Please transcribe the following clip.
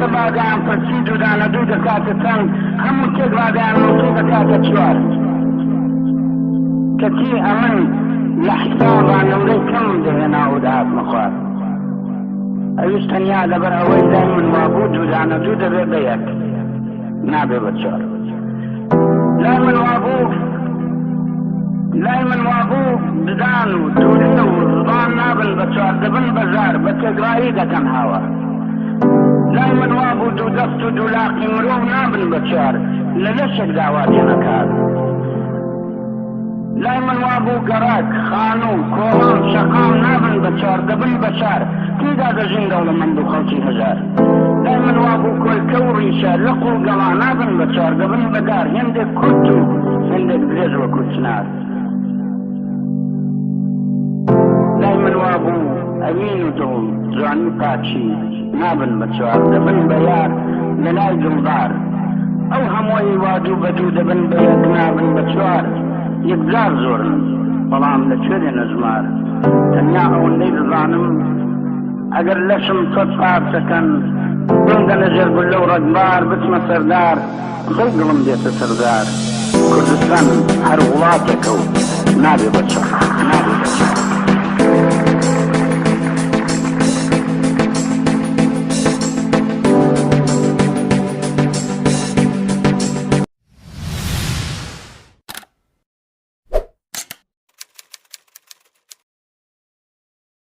کە بادیان پرسی دوودانە دوو دەکاتە چەند هەموو کێک بادیان نووسی دەکاتە چوار کەچی ئەمن لە حسابان نمرەی کەم دەهێنا و داهاتمە خوارد ئەویش تەنیا لەبەر ئەوەی لای من وابوو دوودانە دوو دەبێت بە یەک نابێ بە چوار لای من وابوو ددان و دوورێ و زبان نابن بە چوار دەبن بەزار بە تێگرایی دەکەن هاوار لای من وابوو دوو دەست و دوولاقی مرۆڤ نابن بە چوار لە لەشێک داواتێنەکات لای من وابوو گەڕاک خان و کۆڵان شەقام نابن بە چوار دەبن بە شار تێدا دەژین دەوڵەمەند و خەڵکی هەژار لای من وابوو کۆلکە و ڕیشە لەق و گەڵا نابن بە چوار دەبن بەدار هێندێک کورت و هێندێک درێژ وەکو چنار لای من وابوو ئەمین و دڵ جوانی پاچی نابن بە چوار دەبن بە یار لە لای دڵدار ئەو هەمووی وادوو بەدوو دەبن بە یەک نابن بە چوار یەکجار زۆرن بەڵام لەکوێ دێنە ژمار تەنیا ئەوەندەی دەزانم ئەگەر لەشم سەد پارچەکەن بێنگە لەژێر گولە و ڕەگبار بچمە سەردار خەڵ دڵم دێتە سەردار کوردستان هەر وڵاتێکە و نابێ بە چوار نابێ بە چوار